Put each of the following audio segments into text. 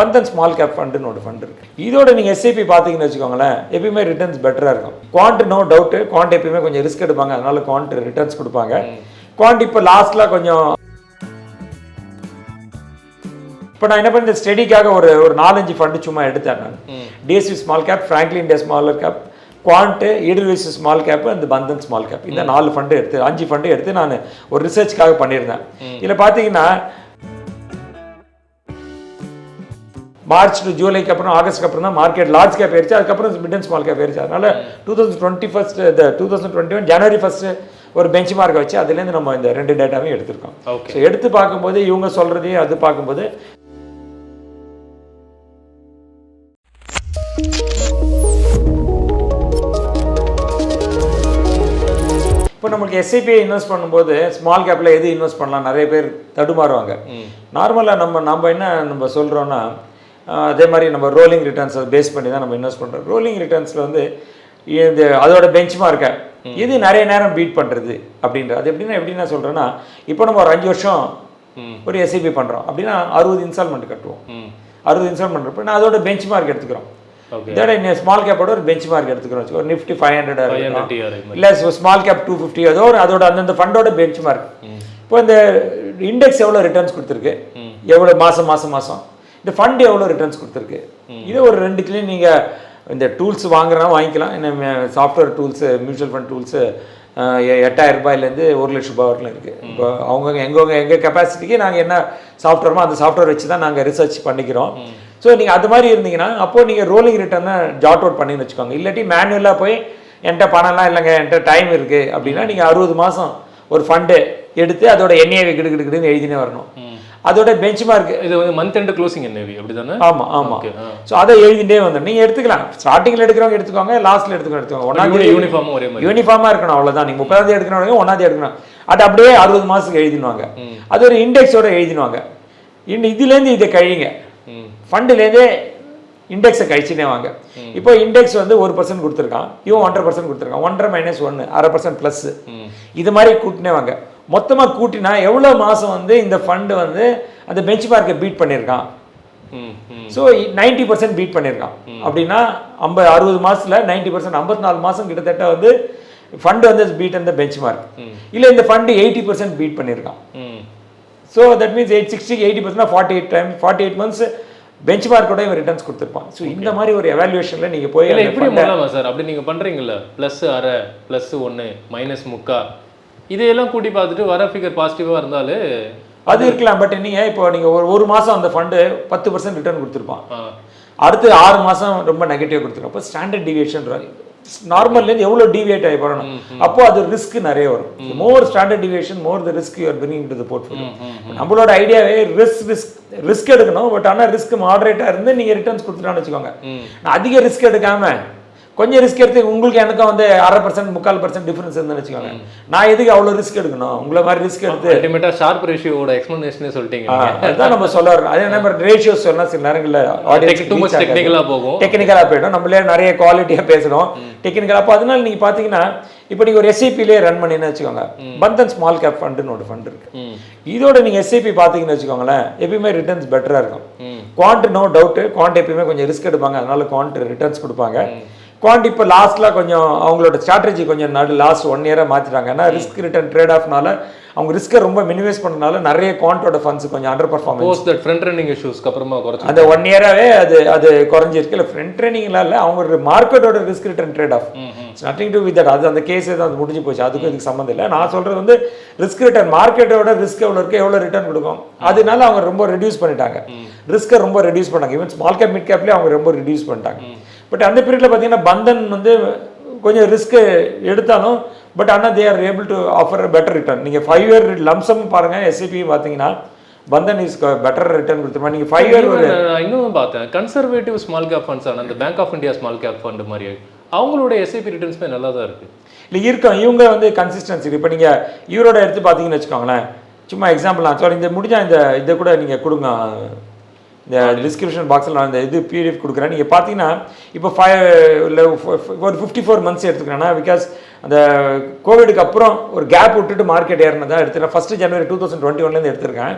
Bandhan small cap ஃபண்டுன்னு ஒரு fund இருக்குது. இதோட நீங்கள் எஸ்ஐபி பார்த்தீங்கன்னு வச்சுக்கோங்களேன், எப்பயுமே ரிட்டர்ன்ஸ் பெட்டராக இருக்கும். குவாண்ட் நோ டவுட்டு, குவாண்ட் எப்பயுமே கொஞ்சம் ரிஸ்க் எடுப்பாங்க, அதனால குவாண்ட் ரிட்டர்ன்ஸ் கொடுப்பாங்க. குவாண்ட் இப்போ லாஸ்ட்டில் கொஞ்சம் இப்போ நான் என்ன பண்ணேன், ஸ்டடிக்காக ஒரு 4-5 ஃபண்டு சும்மா எடுத்தேன் நான். DSV small cap, Franklin India small cap, Quant, Edelweiss small cap, அந்த பந்தன் ஸ்மால் கேப், இந்த 4 ஃபண்டு எடுத்து 5 ஃபண்டு எடுத்து நான் ஒரு ரிசர்ச்சுக்காக பண்ணியிருந்தேன். இதில் பார்த்தீங்கன்னா மார்ச் டு ஜூலைக்கு அப்புறம் ஆகஸ்ட்க்கு அப்புறம் தான் மார்க்கெட் லார்ஜ் கேப் ஏறிச்சு, அதுக்கப்புறம் மிட் அண்ட் ஸ்மால் கேப் ஏறிச்சு. அதனால 2021 ஜனவரி 1 ஒரு பெஞ்ச் மார்க்கை வச்சு அதுலேருந்து நம்ம இந்த 2 டேட்டாவையும் எடுத்திருக்கோம். ஸோ எடுத்து பார்க்கும்போது இவங்க சொல்கிறதையும் அது பார்க்கும்போது இப்போ நமக்கு எஸ்ஐபிஐ இன்வெஸ்ட் பண்ணும்போது ஸ்மால் கேப்பில் எது இன்வெஸ்ட் பண்ணலாம் நிறைய பேர் தடுமாறுவாங்க. நார்மலாக நம்ம என்ன சொல்கிறோன்னா, அதே மாதிரி நம்ம ரோலிங் ரிட்டர்ன்ஸை பேஸ் பண்ணி தான் நம்ம இன்வெஸ்ட் பண்ணுறோம். ரோலிங் ரிட்டர்ன்ஸில் வந்து இந்த அதோட பெஞ்ச் மார்க்கை இது நிறைய நேரம் பீட் பண்ணுறது அப்படின்ற அது எப்படின்னா சொல்கிறேன்னா, இப்போ நம்ம ஒரு 5 வருஷம் ஒரு எஸ்ஐபி பண்ணுறோம் அப்படின்னா 60 இன்ஸ்டால்மெண்ட் கட்டுவோம். 60 இன்ஸ்டால்மெண்ட் இருப்போம். நான் அதோட பெஞ்ச் மார்க் எடுத்துக்கிறோம். இதோட ஸ்மால் கேப்போட ஒரு பெஞ்ச் மார்க் எடுத்துக்கிறோம். ஒரு நிஃப்டி 500 இல்லை ஸ்மால் கேப் 250 அதோட அந்தந்த ஃபண்டோட பெஞ்ச் மார்க். இப்போ இந்த இண்டெக்ஸ் எவ்வளோ ரிட்டர்ன்ஸ் கொடுத்துருக்கு, எவ்வளோ மாதம் இந்த ஃபண்ட் எவ்வளோ ரிட்டர்ன்ஸ் கொடுத்துருக்கு, இது ஒரு 2 கிளீன் நீங்கள் இந்த டூல்ஸ் வாங்குறனா வாங்கிக்கலாம். என்ன software tools, mutual fund tools 8000 ரூபாயிலேருந்து 1 லட்ச ரூபாய் வரைக்கும் இருக்குது. இப்போ எங்கள் கெப்பாசிட்டிக்கு நாங்கள் என்ன சாஃப்ட்வேர்மோ அந்த சாஃப்ட்வேர் வச்சு தான் நாங்கள் ரிசர்ச் பண்ணிக்கிறோம். ஸோ நீங்கள் அது மாதிரி இருந்தீங்கன்னா அப்போது நீங்கள் ரோலிங் ரிட்டர்னை ஜாட் அவுட் பண்ணின்னு வச்சுக்கோங்க. இல்லாட்டி மேனுவலாக போய் என்கிட்ட பணம்லாம் இல்லைங்க, என்கிட்ட டைம் இருக்குது அப்படின்னா நீங்கள் 60 மாதம் ஒரு ஃபண்டு எடுத்து அதோட என்ஏவி கிடுன்னு எழுதினே வரணும். அதோட பெஞ்ச் மார்க் இது வந்து மந்த் எண்ட் க்ளோசிங் என்ஏவி அப்படி தானே? ஆமாம். ஸோ அதை எழுதிட்டே வந்துடும். நீங்கள் எடுத்துக்கலாம், ஸ்டார்டிங்கில் எடுக்கிறவங்க எடுத்துக்கோங்க, லாஸ்ட்டில் எடுத்துக்கோங்க. யூனிஃபார்மாக இருக்கணும், அவ்வளோதான். நீங்கள் 30ஆம் எடுக்கணும், 1ஆம் எடுக்கணும். அது அப்படியே 60 மாதத்துக்கு எழுதினுவாங்க. அது ஒரு இண்டெக்ஸோட எழுதினுவாங்க. இதுலேருந்து இதை கழிங்க, ஃபண்டுலேருந்தே இண்டெக்ஸை கழிச்சுனே வாங்க. இப்போ இண்டெக்ஸ் வந்து 1% கொடுத்துருக்கான், இவன் 1.5% கொடுத்துருக்கான். 1.5 - 1 1/2% ப்ளஸ் இது மாதிரி கூட்டினே வாங்க. மொத்தமாக கூட்டினா எவ்வளோ மாதம் வந்து இந்த ஃபண்டு வந்து அந்த பெஞ்ச் மார்க்கை பீட் பண்ணியிருக்கான். ஸோ 90% பீட் பண்ணியிருக்கான் அப்படின்னா 60 மாதத்தில் 90%, 54 மாதம் கிட்டத்தட்ட வந்து ஃபண்டு வந்து பீட் அந்த பெஞ்ச் மார்க். இல்லை இந்த ஃபண்டு 80% பீட் பண்ணியிருக்கான். ஸோ தட் மீன்ஸ் 60 80% 48 மந்த்ஸ் பெஞ்ச் மார்க்கோட இவன் ரிட்டர்ன்ஸ் கொடுத்துருப்பான். ஸோ இந்த மாதிரி ஒரு எவாலுவேஷனில் நீங்கள் போய் எப்படி பண்ணலாமா சார்? அப்படி நீங்கள் பண்ணுறீங்களா? +1/2 +1 -3 இதையெல்லாம் கூட்டி பார்த்துட்டு வர ஃபிகர் பாசிட்டிவாக இருந்தாலே அது இருக்கலாம். பட் நீங்கள் இப்போ நீங்கள் ஒரு மாதம் அந்த ஃபண்டு 10% ரிட்டர்ன் கொடுத்துருப்பான், அடுத்து 6 மாதம் ரொம்ப நெகட்டிவ் கொடுத்துருக்கோம். அப்போ ஸ்டாண்டர்ட் டிவியேஷன் நார்மல்லேருந்து எவ்வளோ டிவியேட் ஆகி போகணும், அப்போ அது ரிஸ்க் நிறைய வரும். More standard deviation more the risk you are bringing to the portfolio. நம்மளோட ஐடியாவே ரிஸ்க் எடுக்கணும். பட் ஆனால் ரிஸ்க் மாடரேட்டாக இருந்து நீங்கள் ரிட்டர்ன்ஸ் கொடுத்துட்டான்னு வச்சுக்கோங்க. நான் அதிக ரிஸ்க் எடுக்காமல் கொஞ்சம் ரிஸ்க் எடுத்து உங்களுக்கு எனக்கும் வந்து 1/2% 3/4% டிஃபரன்ஸ் இருந்துன்னு வச்சுக்கோங்க. நான் எதுக்கு அவ்வளோ ரிஸ்க் எடுக்கணும்? உங்களை மாதிரி ரிஸ்க் எடுத்து அல்டிமேட்டா ஷார்ப் ரேஷியோட எக்ஸ்பிளனேஷனே சொல்லிட்டீங்க. அதுதான் நம்ம சொல்ல வரோம். அதே நம்ம ரேஷியோஸ் சொன்னால் சில நேரங்களில் டெக்னிக்கலாக போகும், டெக்னிக்கலாக போயிடும். நம்மளே நிறைய குவாலிட்டியாக பேசுகிறோம் டெக்னிக்கலாக. அப்போ அதனால நீங்கள் பார்த்தீங்கன்னா இப்போ நீங்கள் ஒரு எஸ்ஐபிலே ரன் பண்ணின்னு வச்சுக்கோங்க, பந்தன் ஸ்மால் கேப் ஃபண்டுன்னு ஒரு ஃபண்ட் இருக்குது. இதோட நீங்கள் எஸ்ஐபி பார்த்தீங்கன்னு வச்சுக்கோங்களேன், எப்பயுமே ரிட்டர்ன்ஸ் பெட்டராக இருக்கும். குவாண்ட் நோ டவுட்டு, குவாண்ட் எப்பயுமே கொஞ்சம் ரிஸ்க் எடுப்பாங்க, அதனால குவாண்ட் ரிட்டர்ன்ஸ் கொடுப்பாங்க. குவாண்ட் இப்போ லாஸ்ட்டில் கொஞ்சம் அவங்களோட ஸ்ட்ராட்டஜி கொஞ்சம் லாஸ்ட் 1 இயராக மாற்றிட்டாங்க. ஏன்னா ரிஸ்க் ரிட்டர்ன் ட்ரேட் ஆஃப்னால அவங்க ரிஸ்க்கை ரொம்ப மினிமைஸ் பண்ணனால நிறைய குவாண்டோட ஃபண்ட்ஸ் கொஞ்சம் அண்டர் பர்ஃபார்மன்ஸ் ஃப்ரண்ட் ரன்னிங் இஷ்யூஸ்க்கு அப்புறமா குறைச்சி அந்த 1 இயராகவே அது குறைஞ்சிருக்கு. இல்லை ஃப்ரண்ட் ட்ரெயினிங்லாம் இல்லை, அவங்க மார்க்கெட்டோட risk return trade off nothing to with that. அது அந்த கேஸே தான் அது முடிஞ்சு போச்சு, அதுக்கும் இதுக்கு சம்மந்தம் இல்லை. நான் சொல்கிறது வந்து ரிஸ்க் ரிட்டர்ன் மார்க்கெட்டோட ரிஸ்க் எவ்வளோ இருக்குது, எவ்வளோ ரிட்டர்ன் கொடுக்கும், அதனால அவங்க ரொம்ப ரெடியூஸ் பண்ணிட்டாங்க, ரிஸ்க்கை ரொம்ப ரெடியூஸ் பண்ணாங்க. ஈவன் ஸ்மால் கேப் மிட் கேப்லேயே அவங்க ரொம்ப ரெடியூஸ் பண்ணிட்டாங்க. பட் அந்த பீரியடில் பார்த்தீங்கன்னா பந்தன் வந்து கொஞ்சம் ரிஸ்க்கு எடுத்தாலும் பட் ஆனால் they are able to offer better return. நீங்கள் 5 இயர் லம்சம் பாருங்கள், எஸ்ஐபி பார்த்தீங்கன்னா பந்தன் இஸ் பெட்டர் ரிட்டர்ன் கொடுத்துருமா. நீங்கள் 5 இயர் இன்னும் பார்த்தேன் கன்சர்வேட்டிவ் ஸ்மால் கேப் ஃபண்ட்ஸ் ஆனால் அந்த bank of India small cap fund மாதிரி அவங்களோட எஸ்ஐபி ரிட்டர்ன்ஸுமே நல்லா தான் இருக்குது. இல்லை இருக்கும், இவங்க வந்து கன்சிஸ்டன்சி. இப்போ நீங்கள் இவரோட எடுத்து பார்த்தீங்கன்னு வச்சுக்கோங்களேன், சும்மா எக்ஸாம்பிள் நான் சொல்கிறேன். இந்த முடிஞ்சால் இதை கூட நீங்கள் கொடுங்க, இந்த டிஸ்கிரிப்ஷன் பாக்ஸில் நான் இந்த இது பிடிஎஃப் கொடுக்குறேன். நீங்கள் பார்த்தீங்கன்னா இப்போ ஒரு 54 மந்த்ஸ் எடுத்துக்கிறேன்னா, பிகாஸ் அந்த கோவிடுக்கு அப்புறம் ஒரு கேப் விட்டுட்டு மார்க்கெட் ஏறினதா எடுத்துக்கிறேன். ஃபர்ஸ்ட் ஜனவரி 2021 எடுத்திருக்கேன்.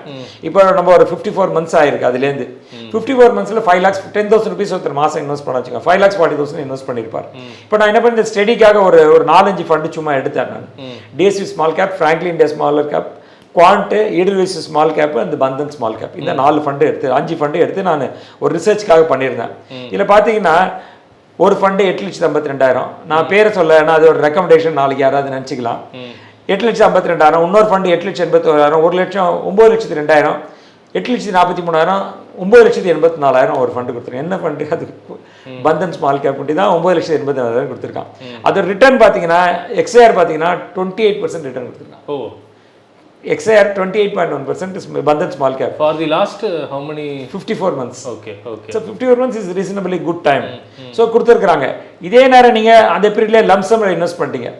இப்போ நம்ம ஒரு 54 மந்த்ஸ் ஆயிருக்கு. அதுலேருந்து 54 மந்த்ஸில் 5 lakhs 10,000 rupees ஒருத்தர் மாதம் இன்வெஸ்ட் பண்ண வச்சுக்கோங்க, 5,40,000 இன்வெஸ்ட் பண்ணியிருப்பார். இப்போ நான் என்ன பண்ணேன், ஸ்டடிக்காக ஒரு 4-5 ஃபண்டு சும்மா எடுத்தேன் நான். DSP small cap, Franklin India smaller cap, Quant, Edelweiss small cap, அந்த பந்தன் ஸ்மால் கேப், இந்த 4 ஃபண்டு எடுத்து 5 ஃபண்டு எடுத்து நான் ஒரு ரிசர்ச்க்காக பண்ணியிருந்தேன். இதில் பார்த்தீங்கன்னா ஒரு ஃபண்டு 8,52,000. நான் பேரை சொல்ல, ஏன்னா அது ஒரு ரெக்கமெண்டேஷன், நாளைக்கு யாராவது நினச்சிக்கலாம். 8,52,000, இன்னொரு ஃபண்டு 8,81,000, 1,00,000 9,02,000, 8,43,000, 9,84,000 ஒரு ஃபண்டு கொடுத்துருக்கேன். என்ன ஃபண்டு அது? பந்தன் ஸ்மால் கேப் பண்ணி தான் 9,84,000 கொடுத்துருக்கான். அது ரிட்டர்ன் பார்த்தீங்கன்னா எக்ஸ்ஐஆர் பார்த்தீங்கன்னா 28% ரிட்டர்ன் கொடுத்துருக்கான். ஓ, XIR 28.1% is Bandhan small cap. For the last how many? 54 months. Okay. So 54 months is reasonably good time. So கொடுத்துருக்காங்க. இதே நேரம் நீங்கள் அந்த பீரியட்ல லம்சம் இன்வெஸ்ட் பண்ணிட்டீங்க.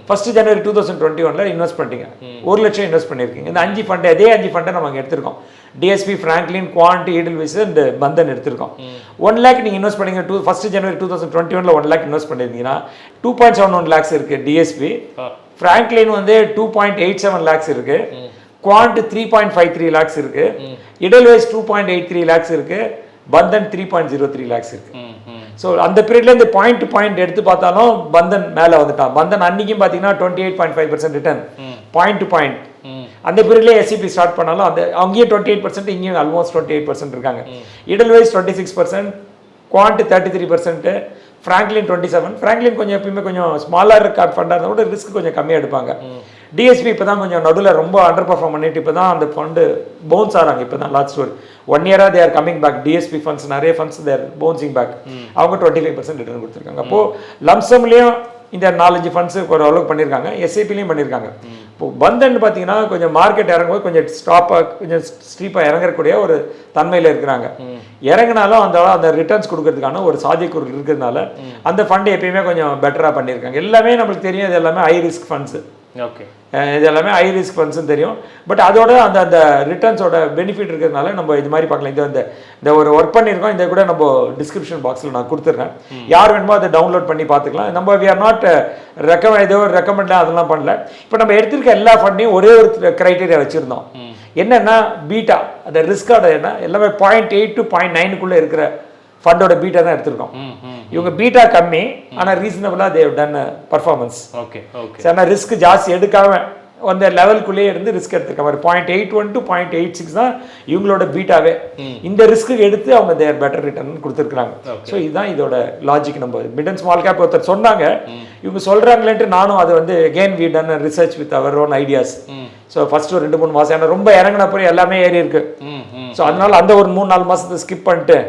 ஃபர்ஸ்ட் ஜனவரி 2021 இன்வெஸ்ட் பண்ணிட்டீங்க, 1,00,000 இன்வெஸ்ட் பண்ணியிருக்கீங்க. இந்த 5 ஃபண்டு, அதே 5 ஃபண்டை நம்ம அங்கே எடுத்திருக்கோம். DSP, Franklin, Quant, Edelweiss and Bandhan எடுத்திருக்கோம். 1 lakh நீங்கள் இன்வெஸ்ட் பண்ணீங்க. ஃபர்ஸ்ட் ஜனவரி 2021 1 lakh இன்வெஸ்ட் பண்ணியிருந்தீங்கன்னா 2.71 lakhs இருக்கு டிஎஸ்பி. ஃப்ராங்க்லின் வந்து 2.87 lakhs இருக்கு. குவாண்ட் 3.53 lakhs இருக்கு. இடல்வைஸ் 2.83 lakhs இருக்கு. பந்தன் 3.03 lakhs இருக்கு. ஸோ அந்த பீரியட்ல இந்த பாயிண்ட் டு பாயிண்ட் எடுத்து பார்த்தாலும் பந்தன் மேலே வந்துட்டான். பந்தன் அன்னைக்கும் பார்த்தீங்கன்னா 28.5% ரிட்டர்ன் பாயிண்ட் டு பாயிண்ட். அந்த பீரியட்லேயே எஸ்சிபி ஸ்டார்ட் பண்ணாலும் அந்த அங்கேயும் 28%, இங்கேயும் ஆல்மோஸ்ட் 28% இருக்காங்க. இடல்வைஸ் 26%, குவாண்ட் 33%, ஃப்ராங்க்லின் 27%. ஃப்ராங்க்லின் கொஞ்சம் எப்பயுமே கொஞ்சம் ஸ்மாலர் ஃபண்டாக இருந்தால் கூட ரிஸ்க் கொஞ்சம் கம்மியாக எடுப்பாங்க. டிஎஸ்பி இப்போ தான் கொஞ்சம் நடுவில் ரொம்ப அண்டர் பர்ஃபார்ம் பண்ணிட்டு இப்போ தான் அந்த ஃபண்டு பவுன்ஸ் ஆகிறாங்க. இப்போ தான் லாஸ்ட் ஒரு 1 year they are coming back. DSP funds நிறைய ஃபண்ட்ஸ் தேர் பவுன்சிங் பேக். அவங்க 25% ரிட்டர்ன் கொடுத்துருக்காங்க. அப்போது லம்சம்லேயும் இந்த 4-5 ஃபண்ட்ஸு ஓரளவுக்கு பண்ணியிருக்காங்க, எஸ்ஐபிலையும் பண்ணியிருக்காங்க. இப்போ பந்தன் பார்த்தீங்கன்னா கொஞ்சம் மார்க்கெட் இறங்கும்போது கொஞ்சம் கொஞ்சம் ஸ்டீப்பாக இறங்கக்கூடிய ஒரு தன்மையில் இருக்கிறாங்க. இறங்கினாலும் அந்த ரிட்டர்ன்ஸ் கொடுக்கறதுக்கான ஒரு சாத்தியக்கூறு இருக்கிறதுனால அந்த ஃபண்டு எப்பயுமே கொஞ்சம் பெட்டராக பண்ணியிருக்காங்க. எல்லாமே நம்மளுக்கு தெரியும், இது எல்லாமே ஹை ரிஸ்க் ஃபண்ட்ஸு. ஓகே, இது எல்லாமே ஹை ரிஸ்க் ஃபண்ட்ஸ்னு தெரியும். பட் அதோட அந்த ரிட்டர்ன்ஸோட பெனிஃபிட் இருக்கிறதுனால நம்ம இது மாதிரி பார்க்கலாம். இந்த ஒரு ஒர்க் பண்ணியிருக்கோம், இந்த கூட நம்ம டிஸ்கிரிப்ஷன் பாக்ஸில் நான் கொடுத்துட்றேன். யார் வேணுமோ அதை டவுன்லோட் பண்ணி பார்த்துக்கலாம். நம்ம வி ஆர் நாட் ஏதோ ஒரு ரெக்கமெண்ட்லாம் அதெல்லாம் பண்ணல. இப்போ நம்ம எடுத்திருக்க எல்லா ஃபண்டையும் ஒரே ஒரு க்ரைட்டீரியா வச்சுருந்தோம். என்னென்னா பீட்டா, அந்த ரிஸ்கோட என்ன எல்லாமே 0.8 to 0.9 இருக்கிற ஃபண்டோட பீட்டா தான் எடுத்திருக்கோம். இவங்க பீட்டா கம்மி, ஆனால் ரீசனபிளாக they've done performance. Okay okay. சரி, ஆனால் ரிஸ்க் ஜாஸ்தி எடுக்காம அந்த லெவலுக்குள்ளேயே இருந்து ரிஸ்க் எடுத்துருக்க மாதிரி 0.81 to 0.86 தான் இவங்களோட பீட்டாவே. இந்த ரிஸ்க்கு எடுத்து அவங்க தேர் பெட்டர் ரிட்டர்ன் கொடுத்துருக்காங்க. ஸோ இதுதான் இதோட லாஜிக். நம்ம மிட் அண்ட் ஸ்மால் கேப் ஒருத்தர் சொன்னாங்க, இவங்க சொல்கிறாங்களேன்ட்டு நானும் அதை வந்து again we done research with our own ideas. So first ஒரு 2-3 மாதம் ஏன்னா ரொம்ப இறங்கினப்போ எல்லாமே ஏறி இருக்கு. ஸோ அதனால அந்த ஒரு 3-4 மாதத்தை ஸ்கிப் பண்ணிட்டு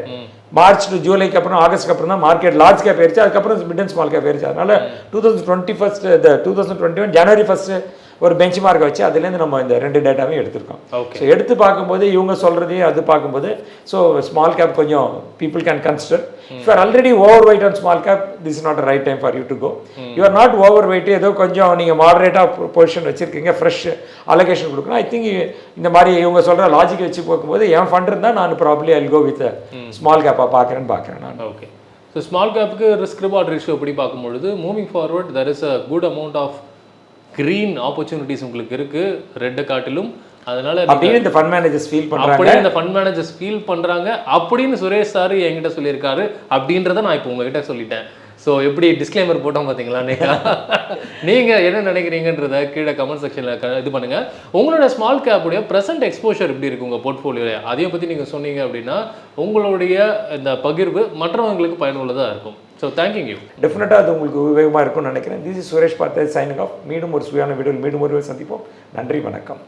மார்ச் டு ஜூலைக்கு அப்புறம் ஆகஸ்ட்க்கு அப்புறம் தான் மார்க்கெட் லார்ஜ் கேப் ஏறிச்சு. அதுக்கப்புறம் மிட் அண்ட் ஸ்மால் கேப் ஏறிச்சு. அதனால 2021 ஜனவரி 1 ஒரு பெஞ்ச் மார்க்கை வச்சு அதுலேருந்து நம்ம இந்த 2 டேட்டாவையும் எடுத்திருக்கோம். ஸோ எடுத்து பார்க்கும்போது இவங்க சொல்கிறதையும் அது பார்க்கும்போது ஸோ ஸ்மால் கேப் கொஞ்சம் people can consider. If are already overweight on small cap, this is not right time for you to go. You are not overweight, ஏதோ கொஞ்சம் நீங்கள் மாடரேட்டாக பொசிஷன் வச்சுருக்கீங்க, ஃப்ரெஷ் அலோகேஷன் கொடுக்கணும். I think இந்த மாதிரி இவங்க சொல்கிற லாஜிக் வச்சு பார்க்கும்போது என் ஃபண்ட் இருந்தால் நான் probably I go with small கேப்பாக பார்க்குறேன் நான். ஓகே. ஸோ ஸ்மால் கேப்புக்கு ரிஸ்க் ரிவார்ட் ரேஷியோ எப்படி பார்க்கும்பொழுது moving forward there is a good amount of green opportunities உங்களுக்கு இருக்கு ரெட்டை காட்டிலும். அதனால அப்படின்னு இந்த ஃபண்ட் மேனேஜர்ஸ் ஃபீல் பண்றாங்க, அப்படின்னு இந்த ஃபண்ட் மேனேஜர்ஸ் ஃபீல் பண்றாங்க அப்படின்னு சுரேஷ் சார் என்கிட்ட சொல்லியிருக்காரு. அப்படின்றத நான் இப்போ உங்ககிட்ட சொல்லிட்டேன். ஸோ எப்படி டிஸ்க்ளைமர் போட்டோம் பார்த்தீங்களா? நீங்கள் என்ன நினைக்கிறீங்கன்றத கீழே கமெண்ட் செக்ஷனில் இது பண்ணுங்க. உங்களோட ஸ்மால் கேப்புடைய ப்ரெசென்ட் எக்ஸ்போஷர் எப்படி இருக்கு உங்கள் போர்ட்ஃபோலியோவில், அதையும் பற்றி நீங்கள் சொன்னீங்க அப்படின்னா உங்களுடைய இந்த பகிர்வு மற்றவங்களுக்கு பயனுள்ளதாக இருக்கும். So thank you. டெஃபினட்டாக அது உங்களுக்கு உபயோகமாக இருக்கும்னு நினைக்கிறேன். திஸ் இஸ் சுரேஷ் பார்த்தா சைனிங் ஆஃப். மீண்டும் ஒரு சுவையான வீடியோவில் மீண்டும் ஒரு சந்திப்போம். நன்றி, வணக்கம்.